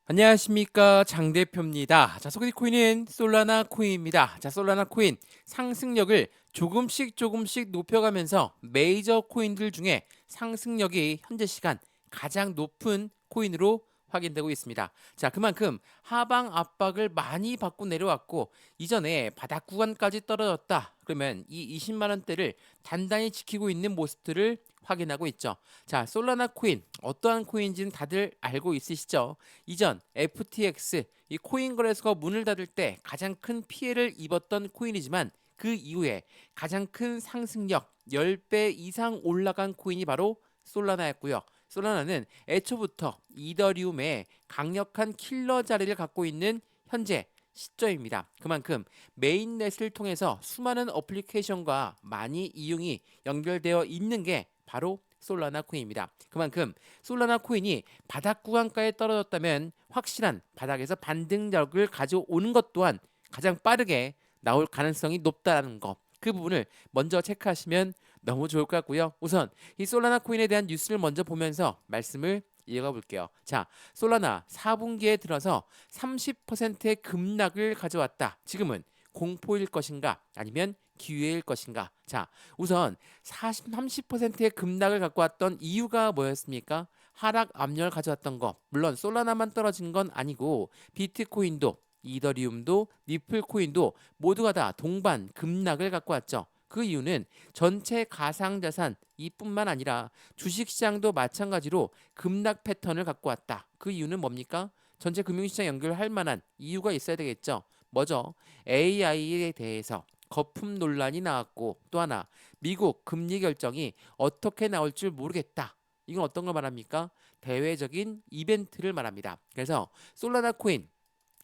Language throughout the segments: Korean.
안녕하십니까 장 대표입니다. 자, 소개팅 코인은 솔라나 코인입니다. 자, 솔라나 코인 상승력을 조금씩 높여가면서 메이저 코인들 중에 상승력이 현재 시간 가장 높은 코인으로 확인되고 있습니다. 자, 그만큼 하방 압박을 많이 받고 내려왔고 이전에 바닥 구간까지 떨어졌다. 그러면 이 20만 원대를 단단히 지키고 있는 모습들을 확인하고 있죠. 자, 솔라나 코인 어떠한 코인인지는 다들 알고 있으시죠? 이전 FTX 이 코인 거래소가 문을 닫을 때 가장 큰 피해를 입었던 코인이지만 그 이후에 가장 큰 상승력 10배 이상 올라간 코인이 바로 솔라나였고요. 솔라나는 애초부터 이더리움의 강력한 킬러 자리를 갖고 있는 현재 시점입니다. 그만큼 메인넷을 통해서 수많은 어플리케이션과 많이 이용이 연결되어 있는 게 바로 솔라나 코인입니다. 그만큼 솔라나 코인이 바닥 구간까지 떨어졌다면 확실한 바닥에서 반등력을 가져오는 것 또한 가장 빠르게 나올 가능성이 높다는 거. 그 부분을 먼저 체크하시면 너무 좋을 것 같고요. 우선 이 솔라나 코인에 대한 뉴스를 먼저 보면서 말씀을 이어가 볼게요. 자, 솔라나 4분기에 들어서 30%의 급락을 가져왔다. 지금은 공포일 것인가 아니면 기회일 것인가? 자, 우선 30%의 급락을 갖고 왔던 이유가 뭐였습니까? 하락 압력을 가져왔던 거. 물론 솔라나만 떨어진 건 아니고 비트코인도 이더리움도 니플 코인도 모두가 다 동반 급락을 갖고 왔죠. 그 이유는 전체 가상자산 이뿐만 아니라 주식시장도 마찬가지로 급락 패턴을 갖고 왔다. 그 이유는 뭡니까? 전체 금융시장 연결할 만한 이유가 있어야 되겠죠. 뭐죠? AI에 대해서 거품 논란이 나왔고 또 하나 미국 금리 결정이 어떻게 나올 줄 모르겠다. 이건 어떤 걸 말합니까? 대외적인 이벤트를 말합니다. 그래서 솔라나 코인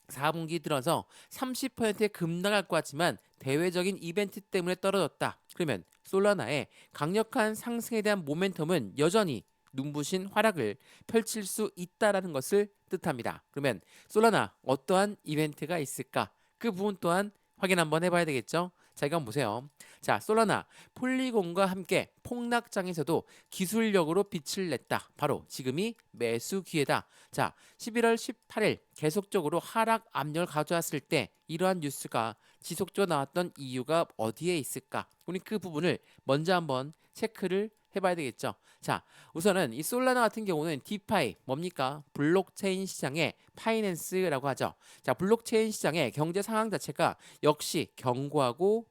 4분기 들어서 30%의 급락할 것 같지만 대외적인 이벤트 때문에 떨어졌다. 그러면 솔라나의 강력한 상승에 대한 모멘텀은 여전히 눈부신 활약을 펼칠 수 있다라는 것을 뜻합니다. 그러면 솔라나 어떠한 이벤트가 있을까? 그 부분 또한 확인 한번 해봐야 되겠죠? 자, 이거 한번 보세요. 자, 솔라나 폴리곤과 함께 폭락장에서도 기술력으로 빛을 냈다. 바로 지금이 매수 기회다. 자, 11월 18일 계속적으로 하락 압력을 가져왔을 때 이러한 뉴스가 지속적으로 나왔던 이유가 어디에 있을까? 우리 그 부분을 먼저 한번 체크를 해봐야 되겠죠. 자, 우선은 이 솔라나 같은 경우는 디파이 뭡니까? 블록체인 시장의 파이낸스라고 하죠. 자, 블록체인 시장의 경제 상황 자체가 역시 견고하고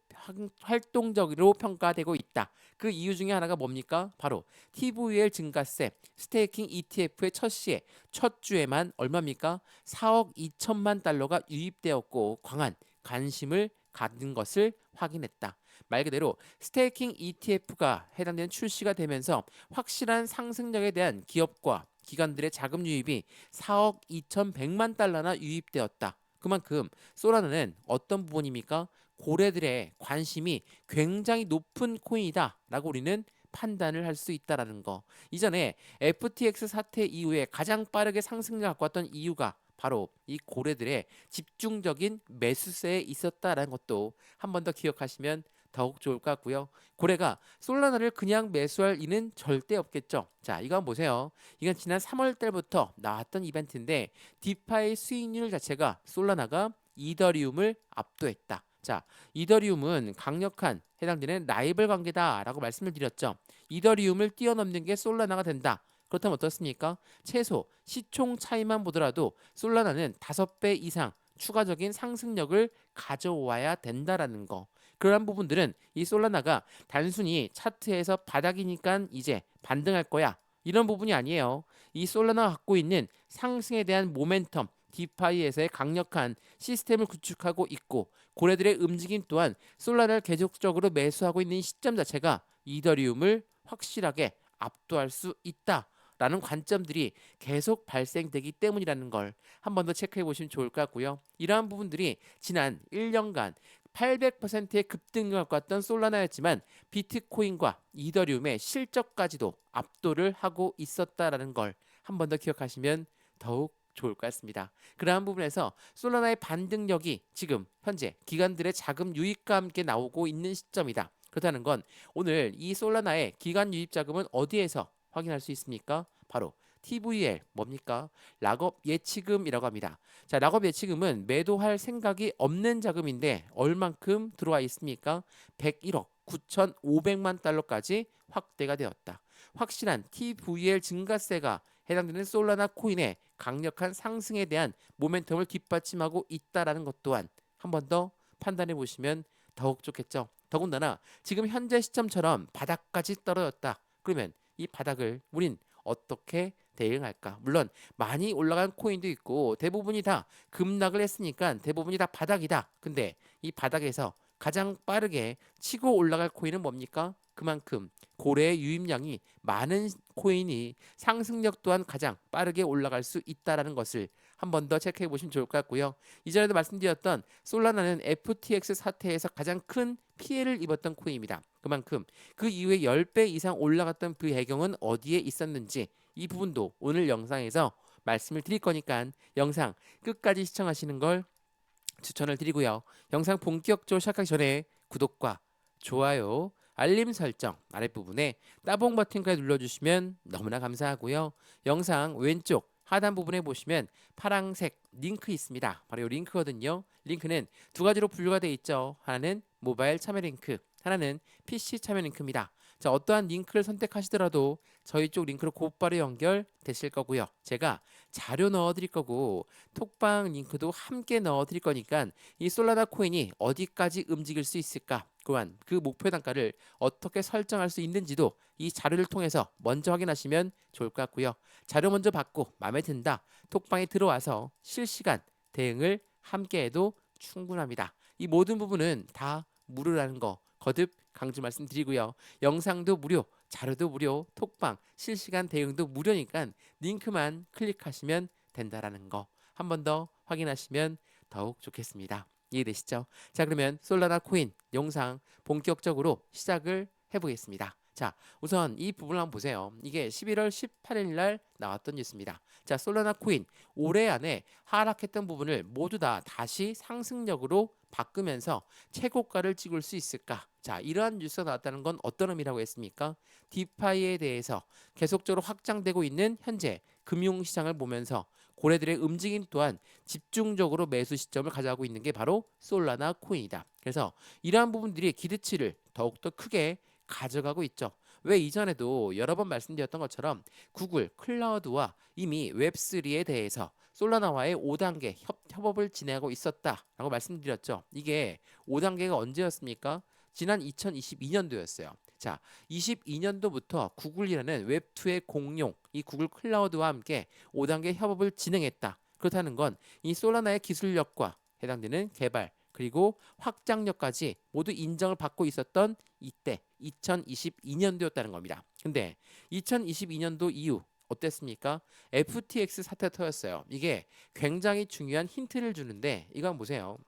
활동적으로 평가되고 있다. 그 이유 중에 하나가 뭡니까? 바로 TVL 증가세 스테이킹 ETF의 첫 시에 첫 주에만 얼마입니까? 4억 2천만 달러가 유입되었고 광한 관심을 갖는 것을 확인했다. 말 그대로 스테이킹 ETF가 해당되는 출시가 되면서 확실한 상승력에 대한 기업과 기관들의 자금 유입이 4억 2,100만 달러나 유입되었다. 그만큼 솔라나는 어떤 부분입니까? 고래들의 관심이 굉장히 높은 코인이다라고 우리는 판단을 할 수 있다라는 거. 이전에 FTX 사태 이후에 가장 빠르게 상승을 갖고 왔던 이유가 바로 이 고래들의 집중적인 매수세에 있었다라는 것도 한 번 더 기억하시면 더욱 좋을 것 같고요. 고래가 솔라나를 그냥 매수할 이는 절대 없겠죠. 자, 이거 한번 보세요. 이건 지난 3월 달부터 나왔던 이벤트인데 디파이 수익률 자체가 솔라나가 이더리움을 압도했다. 자, 이더리움은 강력한 해당되는 라이벌 관계다라고 말씀을 드렸죠. 이더리움을 뛰어넘는 게 솔라나가 된다. 그렇다면 어떻습니까? 최소 시총 차이만 보더라도 솔라나는 5배 이상 추가적인 상승력을 가져와야 된다라는 거. 그러한 부분들은 이 솔라나가 단순히 차트에서 바닥이니까 이제 반등할 거야. 이런 부분이 아니에요. 이 솔라나가 갖고 있는 상승에 대한 모멘텀, 디파이에서의 강력한 시스템을 구축하고 있고 고래들의 움직임 또한 솔라나를 계속적으로 매수하고 있는 시점 자체가 이더리움을 확실하게 압도할 수 있다라는 관점들이 계속 발생되기 때문이라는 걸 한 번 더 체크해 보시면 좋을 것 같고요. 이러한 부분들이 지난 1년간 800%의 급등을 갖고 왔던 솔라나였지만 비트코인과 이더리움의 실적까지도 압도를 하고 있었다라는 걸 한 번 더 기억하시면 더욱 좋을 것 같습니다. 그러한 부분에서 솔라나의 반등력이 지금 현재 기관들의 자금 유입과 함께 나오고 있는 시점이다. 그렇다는 건 오늘 이 솔라나의 기관 유입 자금은 어디에서 확인할 수 있습니까? 바로 TVL 뭡니까? 락업 예치금이라고 합니다. 자, 락업 예치금은 매도할 생각이 없는 자금인데 얼만큼 들어와 있습니까? 101억 9,500만 달러까지 확대가 되었다. 확실한 TVL 증가세가 해당되는 솔라나 코인의 강력한 상승에 대한 모멘텀을 뒷받침하고 있다라는 것 또한 한 번 더 판단해 보시면 더욱 좋겠죠. 더군다나 지금 현재 시점처럼 바닥까지 떨어졌다. 그러면 이 바닥을 우린 어떻게 대응할까? 물론 많이 올라간 코인도 있고 대부분이 다 급락을 했으니까 대부분이 다 바닥이다. 근데 이 바닥에서 가장 빠르게 치고 올라갈 코인은 뭡니까? 그만큼 고래의 유입량이 많은 코인이 상승력 또한 가장 빠르게 올라갈 수 있다라는 것을 한 번 더 체크해 보시면 좋을 것 같고요. 이전에도 말씀드렸던 솔라나는 FTX 사태에서 가장 큰 피해를 입었던 코인입니다. 그만큼 그 이후에 10배 이상 올라갔던 그 배경은 어디에 있었는지 이 부분도 오늘 영상에서 말씀을 드릴 거니까 영상 끝까지 시청하시는 걸 추천을 드리고요. 영상 본격적으로 시작하기 전에 구독과 좋아요, 알림 설정 아랫부분에 따봉 버튼까지 눌러주시면 너무나 감사하고요. 영상 왼쪽 하단 부분에 보시면 파란색 링크 있습니다. 바로 이 링크거든요. 링크는 두 가지로 분류가 되어 있죠. 하나는 모바일 참여 링크, 하나는 PC 참여 링크입니다. 자, 어떠한 링크를 선택하시더라도 저희 쪽 링크로 곧바로 연결되실 거고요. 제가 자료 넣어드릴 거고 톡방 링크도 함께 넣어드릴 거니까 이 솔라나 코인이 어디까지 움직일 수 있을까? 또한 그 목표 단가를 어떻게 설정할 수 있는지도 이 자료를 통해서 먼저 확인하시면 좋을 것 같고요. 자료 먼저 받고 마음에 든다. 톡방에 들어와서 실시간 대응을 함께해도 충분합니다. 이 모든 부분은 다 무료라는 거 거듭 강조 말씀드리고요. 영상도 무료, 자료도 무료, 톡방, 실시간 대응도 무료니까 링크만 클릭하시면 된다라는 거 한 번 더 확인하시면 더욱 좋겠습니다. 이해되시죠? 자, 그러면 솔라나 코인 영상 본격적으로 시작을 해보겠습니다. 자, 우선 이 부분을 한번 보세요. 이게 11월 18일 날 나왔던 뉴스입니다. 자, 솔라나 코인 올해 안에 하락했던 부분을 모두 다 다시 상승력으로 바꾸면서 최고가를 찍을 수 있을까? 자, 이러한 뉴스가 나왔다는 건 어떤 의미라고 했습니까? 디파이에 대해서 계속적으로 확장되고 있는 현재 금융시장을 보면서 고래들의 움직임 또한 집중적으로 매수 시점을 가져가고 있는 게 바로 솔라나 코인이다. 그래서 이러한 부분들이 기대치를 더욱더 크게 가져가고 있죠. 왜 이전에도 여러 번 말씀드렸던 것처럼 구글 클라우드와 이미 웹3에 대해서 솔라나와의 5단계 협업을 진행하고 있었다라고 말씀드렸죠. 이게 5단계가 언제였습니까? 지난 2022년도였어요. 자, 22년도부터 구글이라는 웹2의 공용 이 구글 클라우드와 함께 5단계 협업을 진행했다. 그렇다는 건 이 솔라나의 기술력과 해당되는 개발 그리고 확장력까지 모두 인정을 받고 있었던 이때 2022년도였다는 겁니다. 근데 2022년도 이후 어땠습니까? FTX 사태 터였어요. 이게 굉장히 중요한 힌트를 주는데 이거 한번 보세요.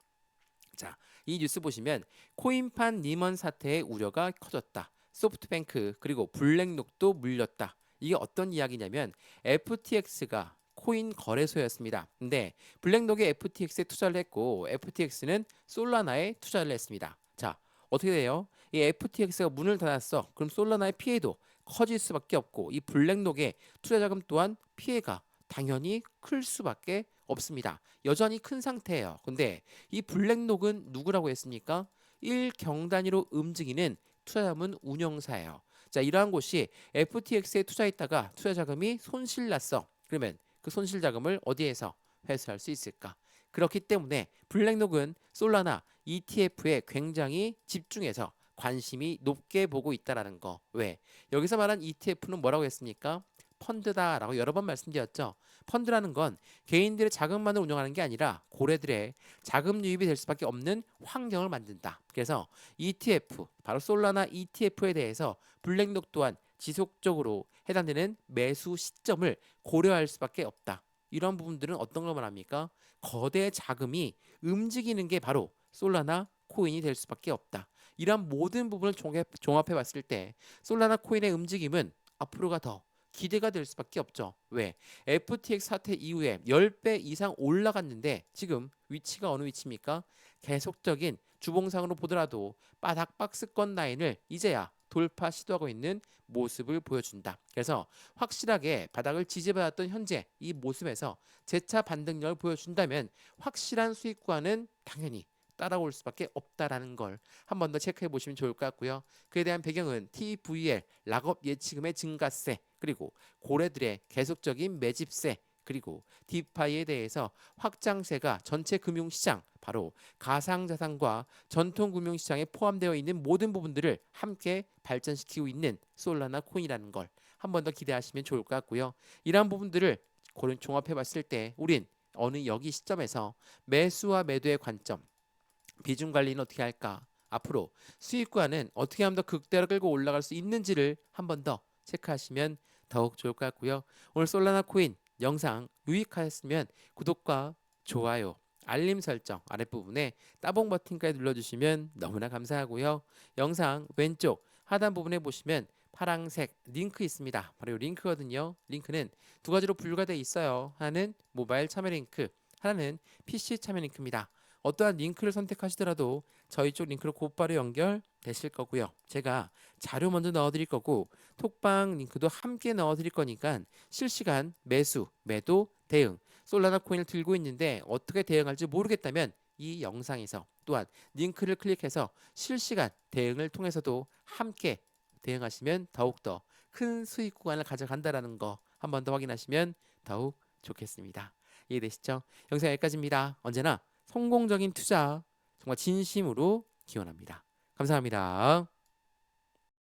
자, 이 뉴스 보시면 코인판 리먼 사태의 우려가 커졌다. 소프트뱅크 그리고 블랙록도 물렸다. 이게 어떤 이야기냐면 FTX가 코인 거래소였습니다. 근데 블랙록이 FTX에 투자를 했고 FTX는 솔라나에 투자를 했습니다. 자, 어떻게 돼요? 이 FTX가 문을 닫았어. 그럼 솔라나의 피해도 커질 수밖에 없고 이 블랙록의 투자 자금 또한 피해가 당연히 클 수밖에 없습니다. 여전히 큰 상태예요. 근데 이 블랙록은 누구라고 했습니까? 1경 단위로 움직이는 투자자문 운영사예요. 자, 이러한 곳이 FTX에 투자했다가 투자 자금이 손실 났어. 그러면 그 손실 자금을 어디에서 회수할 수 있을까? 그렇기 때문에 블랙록은 솔라나 ETF에 굉장히 집중해서 관심이 높게 보고 있다라는 거. 왜? 여기서 말한 ETF는 뭐라고 했습니까? 펀드다라고 여러 번 말씀드렸죠. 펀드라는 건 개인들의 자금만을 운영하는 게 아니라 고래들의 자금 유입이 될 수밖에 없는 환경을 만든다. 그래서 ETF, 바로 솔라나 ETF에 대해서 블랙록 또한 지속적으로 해당되는 매수 시점을 고려할 수밖에 없다. 이런 부분들은 어떤 걸 말합니까? 거대 자금이 움직이는 게 바로 솔라나 코인이 될 수밖에 없다. 이런 모든 부분을 종합해 봤을 때 솔라나 코인의 움직임은 앞으로가 더 기대가 될 수밖에 없죠. 왜? FTX 사태 이후에 10배 이상 올라갔는데 지금 위치가 어느 위치입니까? 계속적인 주봉상으로 보더라도 바닥 박스권 라인을 이제야 돌파 시도하고 있는 모습을 보여준다. 그래서 확실하게 바닥을 지지받았던 현재 이 모습에서 재차 반등력을 보여준다면 확실한 수익 구간은 당연히 따라올 수밖에 없다라는 걸 한 번 더 체크해 보시면 좋을 것 같고요. 그에 대한 배경은 TVL 락업 예치금의 증가세, 그리고 고래들의 계속적인 매집세, 그리고 디파이에 대해서 확장세가 전체 금융시장, 바로 가상자산과 전통 금융시장에 포함되어 있는 모든 부분들을 함께 발전시키고 있는 솔라나 코인이라는 걸 한 번 더 기대하시면 좋을 것 같고요. 이러한 부분들을 고른 종합해 봤을 때 우린 어느 여기 시점에서 매수와 매도의 관점, 비중 관리는 어떻게 할까? 앞으로 수익과는 어떻게 하면 더 극대로 끌고 올라갈 수 있는지를 한 번 더 체크하시면 더욱 좋을 것 같고요. 오늘 솔라나 코인 영상 유익하였으면 구독과 좋아요, 알림 설정 아랫부분에 따봉 버튼까지 눌러주시면 너무나 감사하고요. 영상 왼쪽 하단 부분에 보시면 파랑색 링크 있습니다. 바로 이 링크거든요. 링크는 두 가지로 분류가 되어 있어요. 하나는 모바일 참여 링크, 하나는 PC 참여 링크입니다. 어떠한 링크를 선택하시더라도 저희 쪽 링크로 곧바로 연결되실 거고요. 제가 자료 먼저 넣어드릴 거고 톡방 링크도 함께 넣어드릴 거니까 실시간 매수, 매도, 대응, 솔라나 코인을 들고 있는데 어떻게 대응할지 모르겠다면 이 영상에서 또한 링크를 클릭해서 실시간 대응을 통해서도 함께 대응하시면 더욱더 큰 수익 구간을 가져간다라는 거 한 번 더 확인하시면 더욱 좋겠습니다. 이해되시죠? 영상 여기까지입니다. 언제나 성공적인 투자 정말 진심으로 기원합니다. 감사합니다.